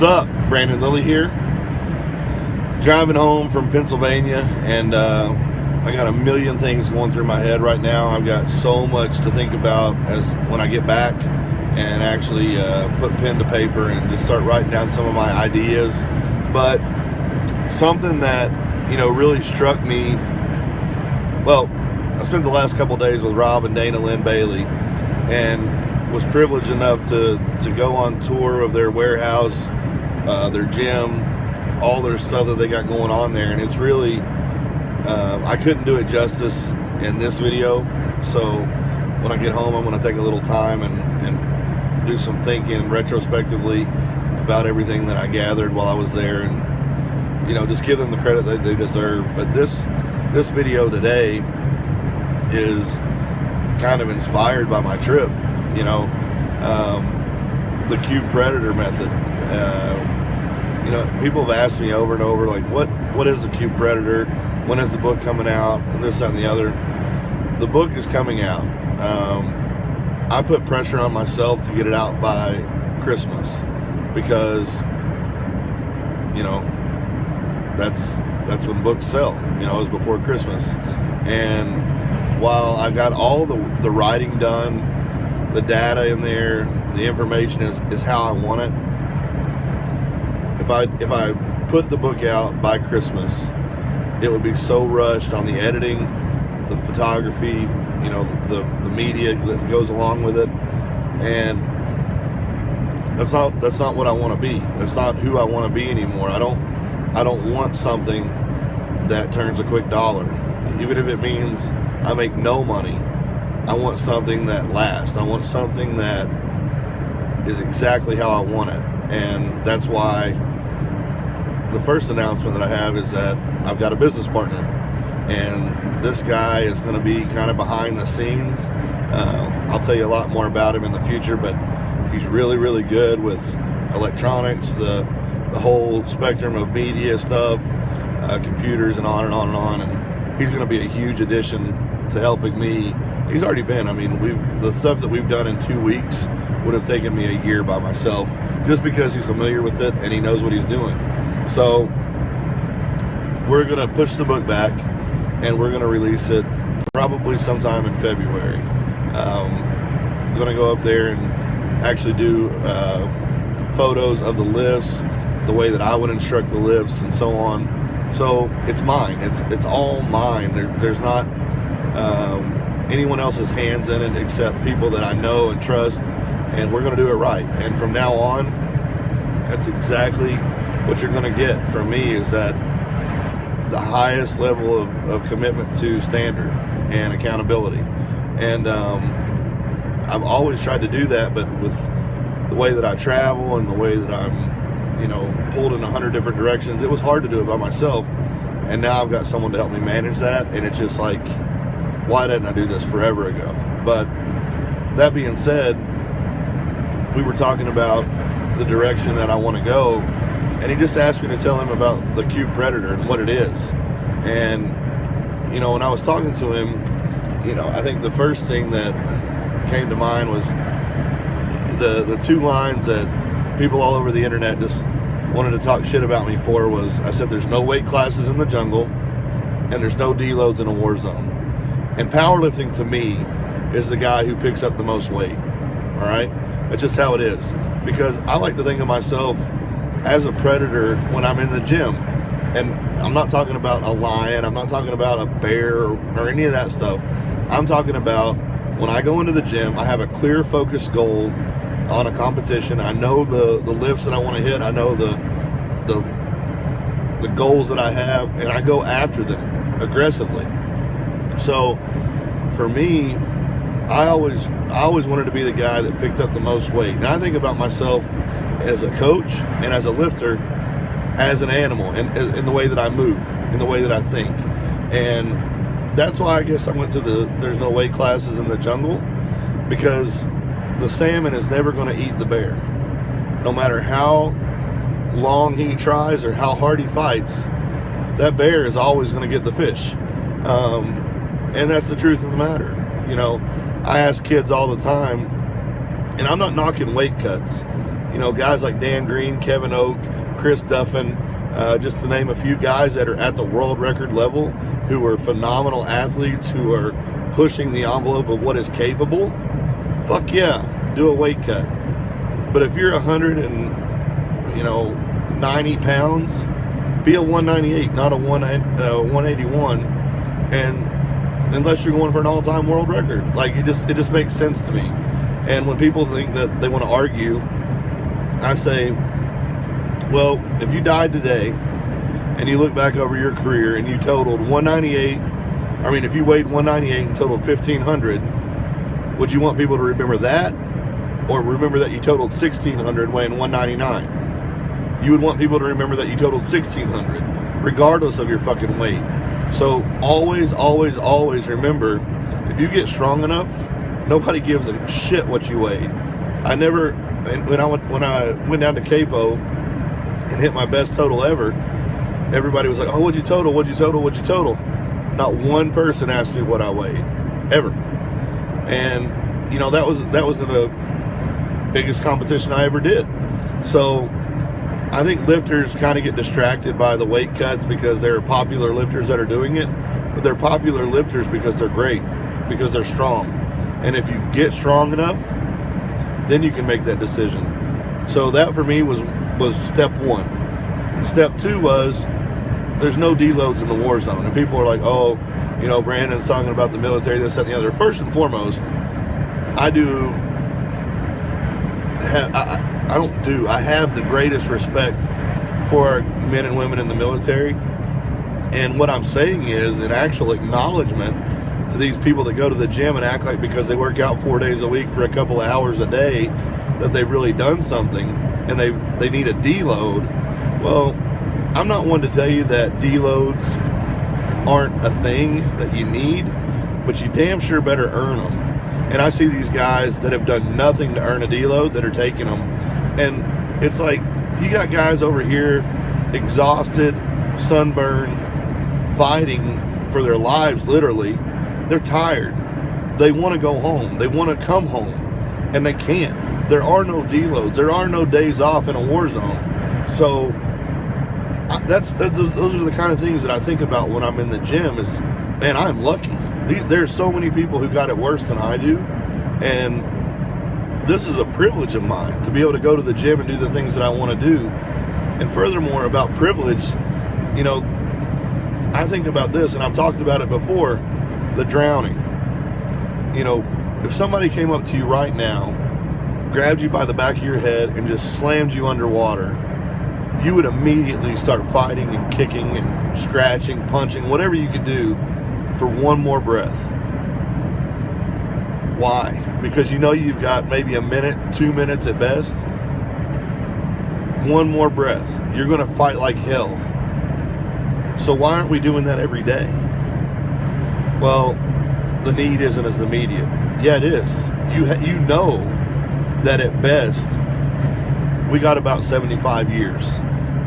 What's up? Brandon Lilly here. Driving home from Pennsylvania, and I got a million things going through my head right now. I've got so much to think about as when I get back and actually put pen to paper and just start writing down some of my ideas. But something that, really struck me, well, I spent the last couple days with Rob and Dana Linn Bailey, and was privileged enough to go on tour of their warehouse, their gym, all their stuff that they got going on there. And it's really, I couldn't do it justice in this video. So when I get home, I'm going to take a little time and do some thinking retrospectively about everything that I gathered while I was there, and just give them the credit that they deserve. But this video today is kind of inspired by my trip. The cube predator method. People have asked me over and over, like, what is the cube predator? When is the book coming out? And this, that, and the other. The book is coming out. I put pressure on myself to get it out by Christmas because, that's when books sell. It was before Christmas. And while I got all the writing done, the data in there, the information is how I want it. If I put the book out by Christmas, it would be so rushed on the editing, the photography, the media that goes along with it, and that's not what I want to be. That's not who I want to be anymore. I don't want something that turns a quick dollar, even if it means I make no money. I want something that lasts. I want something that is exactly how I want it. And that's why the first announcement that I have is that I've got a business partner. And this guy is going to be kind of behind the scenes. I'll tell you a lot more about him in the future, but he's really, really good with electronics, the whole spectrum of media stuff, computers, and on and on and on. And he's going to be a huge addition to helping me. He's already been. The stuff that we've done in 2 weeks would have taken me a year by myself, just because he's familiar with it and he knows what he's doing. So we're going to push the book back, and we're going to release it probably sometime in February. I'm going to go up there and actually do photos of the lifts, the way that I would instruct the lifts, and so on. So it's mine. It's all mine. There's not anyone else's hands in it except people that I know and trust, and we're going to do it right. And from now on, that's exactly what you're going to get from me, is that the highest level of commitment to standard and accountability. And I've always tried to do that, but with the way that I travel and the way that I'm pulled in 100 different directions, it was hard to do it by myself. And now I've got someone to help me manage that, and it's just like, why didn't I do this forever ago? But that being said, we were talking about the direction that I want to go, and he just asked me to tell him about the cube predator and what it is. And when I was talking to him, I think the first thing that came to mind was the two lines that people all over the internet just wanted to talk shit about me for. Was, I said, there's no weight classes in the jungle, and there's no deloads in a war zone. And powerlifting to me is the guy who picks up the most weight. All right? That's just how it is. Because I like to think of myself as a predator when I'm in the gym. And I'm not talking about a lion. I'm not talking about a bear or any of that stuff. I'm talking about when I go into the gym, I have a clear focus goal on a competition. I know the lifts that I want to hit. I know the goals that I have, and I go after them aggressively. So for me, I always wanted to be the guy that picked up the most weight. And I think about myself as a coach and as a lifter, as an animal, and in the way that I move, in the way that I think. And that's why I guess I went to there's no weight classes in the jungle, because the salmon is never going to eat the bear. No matter how long he tries or how hard he fights, that bear is always going to get the fish. And that's the truth of the matter. I ask kids all the time, and I'm not knocking weight cuts. You know, guys like Dan Green, Kevin Oak, Chris Duffin, just to name a few guys that are at the world record level, who are phenomenal athletes, who are pushing the envelope of what is capable. Fuck yeah, do a weight cut. But if you're 190 pounds, be a 198, not a 181. And unless you're going for an all-time world record, like it just makes sense to me. And when people think that they want to argue, I say, well, if you died today and you look back over your career and you totaled 198, if you weighed 198 and totaled 1,500, would you want people to remember that, or remember that you totaled 1,600 weighing 199? You would want people to remember that you totaled 1,600, regardless of your fucking weight. So always, always, always remember, if you get strong enough, nobody gives a shit what you weighed. When I went down to Capo and hit my best total ever, everybody was like, oh, what'd you total? What'd you total? What'd you total? Not one person asked me what I weighed, ever. And, that was the biggest competition I ever did. So I think lifters kind of get distracted by the weight cuts because there are popular lifters that are doing it, but they're popular lifters because they're great, because they're strong. And if you get strong enough, then you can make that decision. So that for me was step one. Step two was, there's no deloads in the war zone. And people are like, oh, Brandon's talking about the military, this, that, and the other. First and foremost, I have the greatest respect for men and women in the military. And what I'm saying is an actual acknowledgement to these people that go to the gym and act like because they work out 4 days a week for a couple of hours a day that they've really done something and they need a deload. Well, I'm not one to tell you that deloads aren't a thing that you need, but you damn sure better earn them. And I see these guys that have done nothing to earn a deload that are taking them. And it's like, you got guys over here exhausted, sunburned, fighting for their lives, literally. They're tired. They want to go home. They want to come home. And they can't. There are no deloads. There are no days off in a war zone. So those are the kind of things that I think about when I'm in the gym is, man, I'm lucky. There's so many people who got it worse than I do. And this is a privilege of mine to be able to go to the gym and do the things that I want to do. And furthermore, about privilege, I think about this, and I've talked about it before, the drowning. If somebody came up to you right now, grabbed you by the back of your head and just slammed you underwater, you would immediately start fighting and kicking and scratching, punching, whatever you could do for one more breath. Why? Because you've got maybe a minute, 2 minutes at best. One more breath. You're going to fight like hell. So why aren't we doing that every day? Well, the need isn't as immediate. Yeah, it is. You know that at best, we got about 75 years.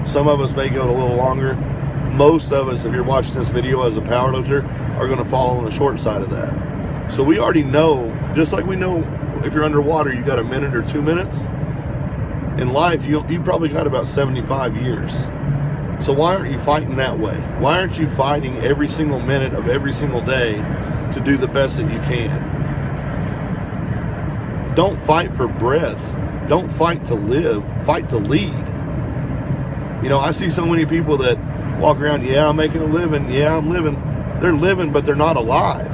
Some of us may go a little longer. Most of us, if you're watching this video as a powerlifter, are going to fall on the short side of that. So we already know, just like we know if you're underwater, you got a minute or 2 minutes. In life, you probably got about 75 years. So why aren't you fighting that way? Why aren't you fighting every single minute of every single day to do the best that you can? Don't fight for breath. Don't fight to live. Fight to lead. I see so many people that walk around, yeah, I'm making a living. Yeah, I'm living. They're living, but they're not alive.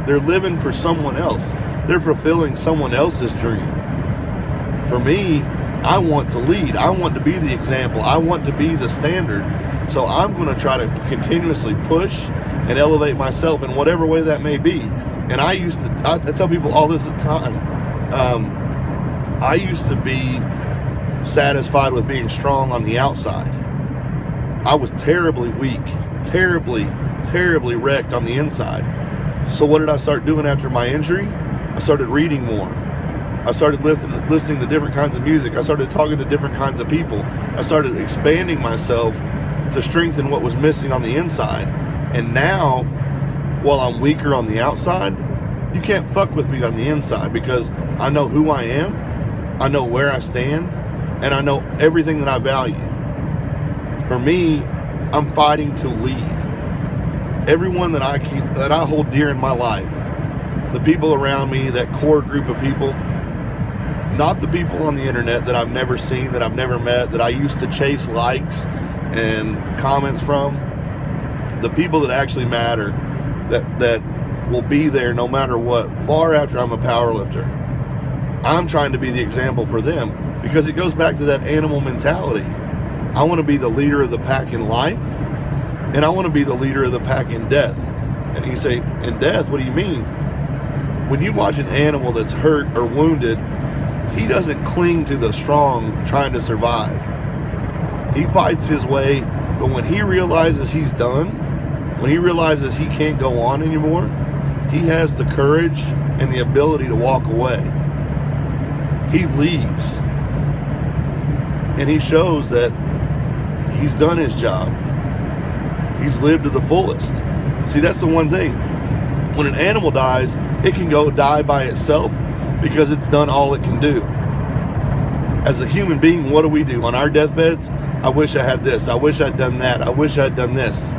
They're living for someone else. They're fulfilling someone else's dream. For me, I want to lead. I want to be the example. I want to be the standard. So I'm going to try to continuously push and elevate myself in whatever way that may be. And I tell people all this at the time. I used to be satisfied with being strong on the outside. I was terribly weak, terribly wrecked on the inside. So what did I start doing after my injury? I started reading more. I started listening to different kinds of music. I started talking to different kinds of people. I started expanding myself to strengthen what was missing on the inside. And now, while I'm weaker on the outside, you can't fuck with me on the inside because I know who I am. I know where I stand. and I know everything that I value. For me, I'm fighting to lead. Everyone that I hold dear in my life, the people around me, that core group of people, not the people on the internet that I've never seen, that I've never met, that I used to chase likes and comments from, the people that actually matter, that will be there no matter what, far after I'm a power lifter. I'm trying to be the example for them, because it goes back to that animal mentality. I want to be the leader of the pack in life, and I want to be the leader of the pack in death. And you say, in death, what do you mean? When you watch an animal that's hurt or wounded, he doesn't cling to the strong trying to survive. He fights his way, but when he realizes he's done, when he realizes he can't go on anymore, he has the courage and the ability to walk away. He leaves. And he shows that he's done his job. He's lived to the fullest. See, that's the one thing. When an animal dies, it can go die by itself because it's done all it can do. As a human being, what do? On our deathbeds, I wish I had this. I wish I'd done that. I wish I'd done this.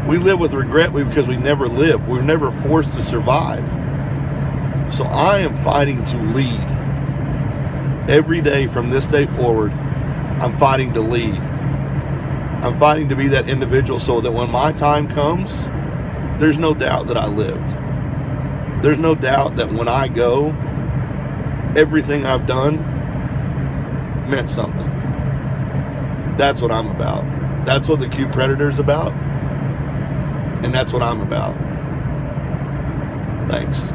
We live with regret because we never live. We're never forced to survive. So I am fighting to lead. Every day from this day forward, I'm fighting to lead. I'm fighting to be that individual so that when my time comes, there's no doubt that I lived. There's no doubt that when I go, everything I've done meant something. That's what I'm about. That's what the Cube Predator's about. And that's what I'm about. Thanks.